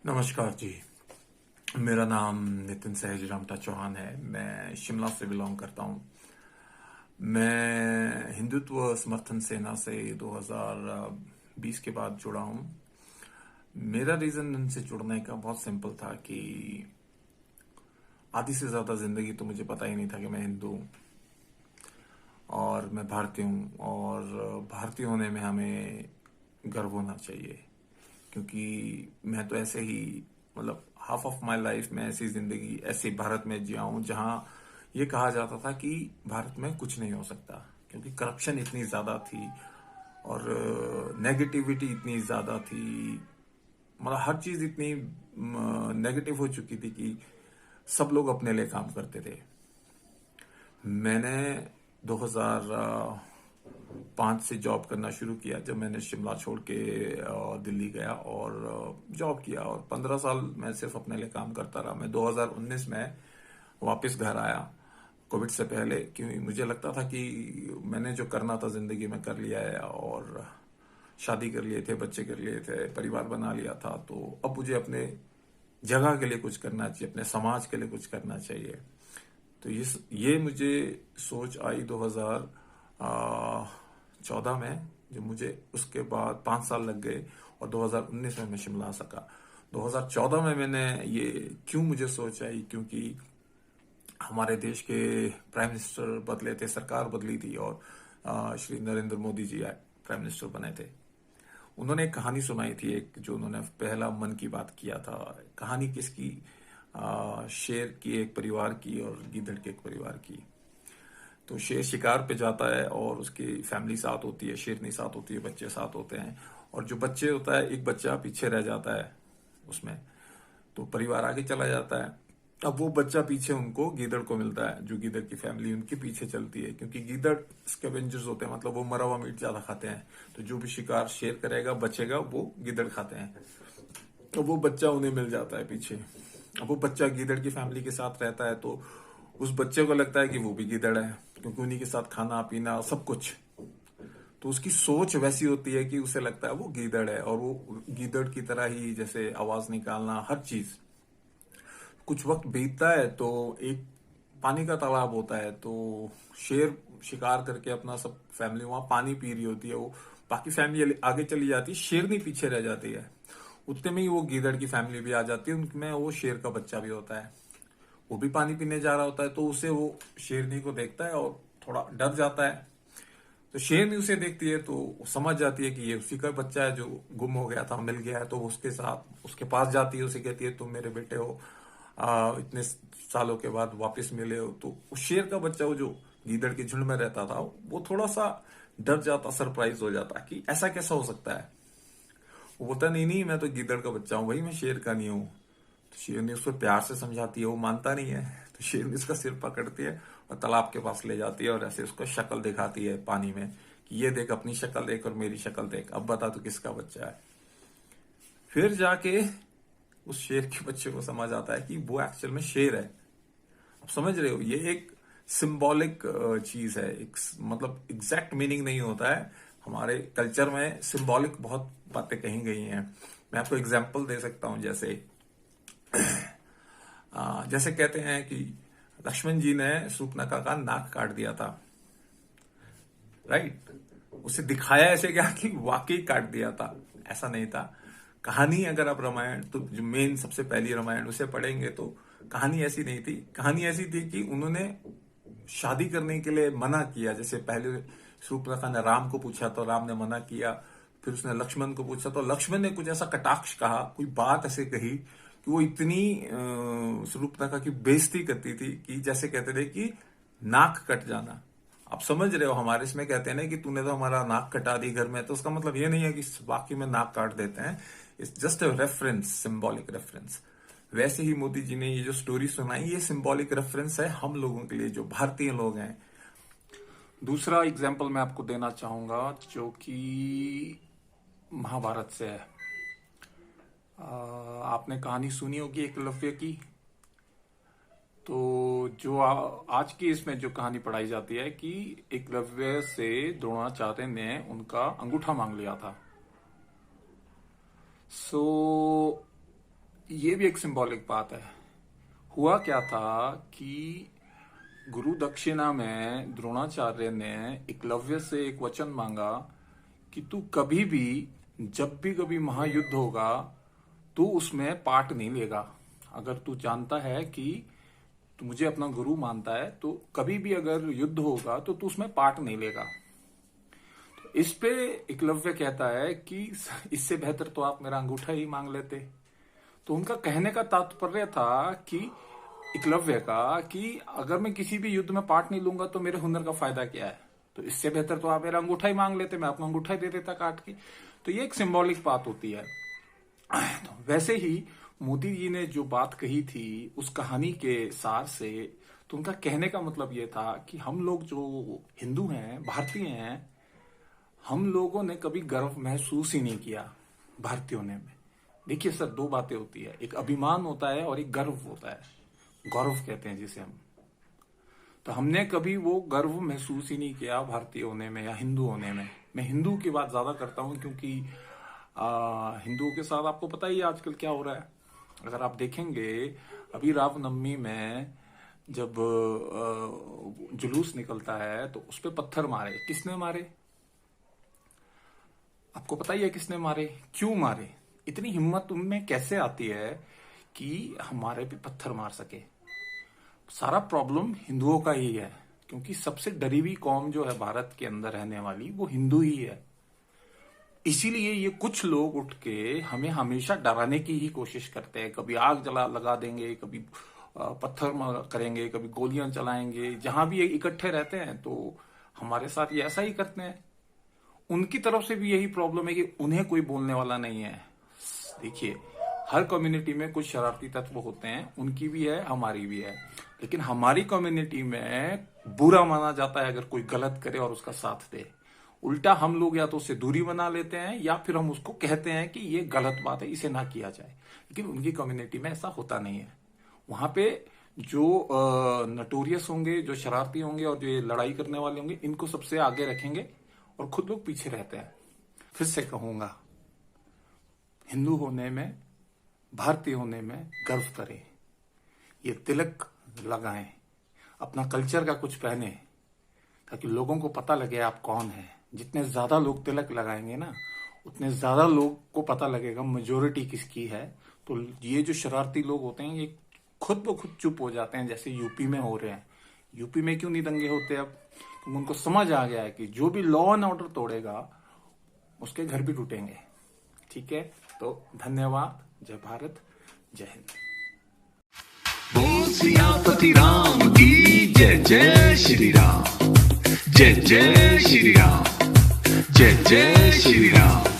नमस्कार जी। मेरा नाम नितिन सहजरामता चौहान है। मैं शिमला से बिलोंग करता हूँ। मैं हिंदुत्व समर्थन सेना से 2020 के बाद जुड़ा हूँ। मेरा रीज़न इनसे जुड़ने का बहुत सिंपल था कि आधी से ज़्यादा ज़िंदगी तो मुझे पता ही नहीं था कि मैं हिंदू हूँ और मैं भारतीय हूँ, और भारतीय होने में हमें गर्व होना चाहिए। क्योंकि मैं तो ऐसे ही, मतलब हाफ ऑफ माय लाइफ में ऐसी जिंदगी ऐसे भारत में जिया हूं जहां ये कहा जाता था कि भारत में कुछ नहीं हो सकता, क्योंकि करप्शन इतनी ज्यादा थी और नेगेटिविटी इतनी ज्यादा थी। मतलब हर चीज इतनी नेगेटिव हो चुकी थी कि सब लोग अपने लिए काम करते थे। मैंने 2005 से जॉब करना शुरू किया, जब मैंने शिमला छोड़ के दिल्ली गया और जॉब किया, और 15 साल मैं सिर्फ अपने लिए काम करता रहा। मैं 2019 में वापस घर आया, कोविड से पहले, क्योंकि मुझे लगता था कि मैंने जो करना था जिंदगी में कर लिया है, और शादी कर लिए थे, बच्चे कर लिए थे, परिवार बना लिया था। तो अब मुझे अपने जगह के लिए कुछ करना चाहिए, अपने समाज के लिए कुछ करना चाहिए। तो ये मुझे सोच आई 2014 में, जो मुझे उसके बाद 5 साल लग गए और 2019 में मैं शिमला आ सका। 2014 में मैंने ये क्यों मुझे सोच आई, क्योंकि हमारे देश के प्राइम मिनिस्टर बदले थे, सरकार बदली थी, और श्री नरेंद्र मोदी जी प्राइम मिनिस्टर बने थे। उन्होंने एक कहानी सुनाई थी, एक जो उन्होंने पहला मन की बात किया था। कहानी किसकी? शेर की एक परिवार की और गीदड़ के एक परिवार की। तो शेर शिकार पे जाता है और उसकी फैमिली साथ होती है, शेरनी साथ होती है, बच्चे साथ होते हैं, और जो बच्चे होता है, एक बच्चा पीछे रह जाता है उसमें। तो परिवार आगे चला जाता है। अब वो बच्चा पीछे उनको गीदड़ को मिलता है, जो गीदड़ की फैमिली उनके पीछे चलती है, क्योंकि गीदड़ स्कैवेंजर्स होते हैं, मतलब वो मरा हुआ मीट ज्यादा खाते हैं। तो जो भी शिकार शेर करेगा, बचेगा, वो गीदड़ खाते हैं। तो वो बच्चा उन्हें मिल जाता है पीछे। अब वो बच्चा गीदड़ की फैमिली के साथ रहता है, तो उस बच्चे को लगता है कि वो भी गीदड़ है, क्योंकि उन्हीं के साथ खाना पीना सब कुछ। तो उसकी सोच वैसी होती है कि उसे लगता है वो गीदड़ है, और वो गीदड़ की तरह ही जैसे आवाज निकालना, हर चीज। कुछ वक्त बीतता है तो एक पानी का तालाब होता है, तो शेर शिकार करके अपना सब फैमिली वहां पानी पी रही होती है। वो बाकी फैमिली आगे चली जाती है, शेरनी पीछे रह जाती है। उतने में ही वो गीदड़ की फैमिली भी आ जाती है, उनमें वो शेर का बच्चा भी होता है। वो भी पानी पीने जा रहा होता है, तो उसे वो शेरनी को देखता है और थोड़ा डर जाता है। तो शेरनी उसे देखती है तो वो समझ जाती है कि ये उसी का बच्चा है जो गुम हो गया था, मिल गया है। तो वो उसके साथ उसके पास जाती है, उसे कहती है तुम मेरे बेटे हो, इतने सालों के बाद वापस मिले हो। तो उस शेर का बच्चा, वो जो गीदड़ के झुंड में रहता था, वो थोड़ा सा डर जाता, सरप्राइज हो जाता कि ऐसा कैसा हो सकता है। वो बोलता नहीं नहीं, मैं तो गीदड़ का बच्चा हूँ भाई, मैं शेर का नहीं हूँ। तो शेरनी उसको प्यार से समझाती है, वो मानता नहीं है। तो शेरनी उसका सिर पकड़ती है और तालाब के पास ले जाती है, और ऐसे उसको शक्ल दिखाती है पानी में कि ये देख, अपनी शक्ल देख और मेरी शक्ल देख, अब बता तू किसका बच्चा है। फिर जाके उस शेर के बच्चे को समझ आता है कि वो एक्चुअल में शेर है। अब समझ रहे हो, ये एक सिंबॉलिक चीज है। एक मतलब एग्जैक्ट मीनिंग नहीं होता है। हमारे कल्चर में सिंबॉलिक बहुत बातें कही गई हैं। मैं आपको एग्जांपल दे सकता हूं। जैसे कहते हैं कि लक्ष्मण जी ने सूर्पनखा का नाक काट दिया था, राइट? उसे दिखाया ऐसे क्या कि वाकई काट दिया था, ऐसा नहीं था। कहानी अगर आप रामायण, तो जो मेन सबसे पहली रामायण उसे पढ़ेंगे, तो कहानी ऐसी नहीं थी। कहानी ऐसी थी कि उन्होंने शादी करने के लिए मना किया। जैसे पहले सूर्पनखा ने राम को पूछा तो राम ने मना किया, फिर उसने लक्ष्मण को पूछा तो लक्ष्मण ने कुछ ऐसा कटाक्ष कहा, कोई बात ऐसे कही कि वो इतनी सूर्पनखा की बेइज्जती करती थी कि जैसे कहते थे कि नाक कट जाना। आप समझ रहे हो, हमारे इसमें कहते हैं ना कि तूने तो हमारा नाक कटा दी घर में, तो उसका मतलब ये नहीं है कि बाकी में नाक काट देते हैं। It's just a reference, symbolic reference. वैसे ही मोदी जी ने ये जो स्टोरी सुनाई, ये सिंबॉलिक रेफरेंस है हम लोगों के लिए, जो भारतीय लोग हैं। दूसरा एग्जाम्पल मैं आपको देना चाहूंगा, जो कि महाभारत से है। आपने कहानी सुनी होगी एकलव्य की। तो जो आज की इसमें जो कहानी पढ़ाई जाती है कि एकलव्य से द्रोणाचार्य ने उनका अंगूठा मांग लिया था। सो ये भी एक सिंबॉलिक बात है। हुआ क्या था कि गुरु दक्षिणा में द्रोणाचार्य ने एकलव्य से एक वचन मांगा कि तू कभी भी, जब भी कभी महायुद्ध होगा, तू उसमें पार्ट नहीं लेगा। अगर तू जानता है कि तू मुझे अपना गुरु मानता है, तो कभी भी अगर युद्ध होगा तो तू उसमें पार्ट नहीं लेगा। तो इस पे एकलव्य कहता है कि इससे बेहतर तो आप मेरा अंगूठा ही मांग लेते। तो उनका कहने का तात्पर्य था कि एकलव्य का, कि अगर मैं किसी भी युद्ध में पार्ट नहीं लूंगा तो मेरे हुनर का फायदा क्या है। तो इससे बेहतर तो आप मेरा अंगूठा ही मांग लेते, मैं अपना अंगूठा ही दे देता काट के। तो ये एक सिंबॉलिक बात होती है। तो वैसे ही मोदी जी ने जो बात कही थी उस कहानी के सार से, तो उनका कहने का मतलब ये था कि हम लोग जो हिंदू हैं, भारतीय हैं, हम लोगों ने कभी गर्व महसूस ही नहीं किया भारतीय होने में। देखिए सर, दो बातें होती है, एक अभिमान होता है और एक गर्व होता है। गौरव कहते हैं जिसे हम। तो हमने कभी वो गर्व महसूस ही नहीं किया भारतीय होने में या हिंदू होने में। मैं हिंदू की बात ज्यादा करता हूं क्योंकि हिंदुओं के साथ आपको पता ही आजकल क्या हो रहा है। अगर आप देखेंगे, अभी रामनवमी में जब जुलूस निकलता है तो उस पे पत्थर मारे। किसने मारे? आपको पता ही है किसने मारे, क्यों मारे। इतनी हिम्मत उनमें कैसे आती है कि हमारे पे पत्थर मार सके। सारा प्रॉब्लम हिंदुओं का ही है, क्योंकि सबसे डरी हुई कौम जो है भारत के अंदर रहने वाली, वो हिंदू ही है। इसीलिए ये कुछ लोग उठ के हमें हमेशा डराने की ही कोशिश करते हैं। कभी आग जला लगा देंगे, कभी पत्थर करेंगे, कभी गोलियां चलाएंगे। जहां भी ये इकट्ठे रहते हैं तो हमारे साथ ये ऐसा ही करते हैं। उनकी तरफ से भी यही प्रॉब्लम है कि उन्हें कोई बोलने वाला नहीं है। देखिए, हर कम्युनिटी में कुछ शरारती तत्व होते हैं, उनकी भी है, हमारी भी है। लेकिन हमारी कम्युनिटी में बुरा माना जाता है अगर कोई गलत करे और उसका साथ दे। उल्टा हम लोग या तो उससे दूरी बना लेते हैं या फिर हम उसको कहते हैं कि ये गलत बात है, इसे ना किया जाए। लेकिन उनकी कम्युनिटी में ऐसा होता नहीं है। वहां पे जो नटोरियस होंगे, जो शरारती होंगे और जो ये लड़ाई करने वाले होंगे, इनको सबसे आगे रखेंगे और खुद लोग पीछे रहते हैं। फिर से कहूंगा, हिंदू होने में, भारतीय होने में गर्व करें। ये तिलक लगाएं, अपना कल्चर का कुछ पहने, ताकि लोगों को पता लगे आप कौन हैं। जितने ज्यादा लोग तिलक लगाएंगे ना, उतने ज्यादा लोग को पता लगेगा मेजोरिटी किसकी है। तो ये जो शरारती लोग होते हैं, ये खुद ब खुद चुप हो जाते हैं, जैसे यूपी में हो रहे हैं। यूपी में क्यों नहीं दंगे होते अब? तो उनको समझ आ गया है कि जो भी लॉ एंड ऑर्डर तोड़ेगा उसके घर भी टूटेंगे। ठीक है, तो धन्यवाद। जय भारत, जय हिंद। बोल सियापति राम की जय। जय श्री राम, जय जय श्री राम, जय जय श्री राम।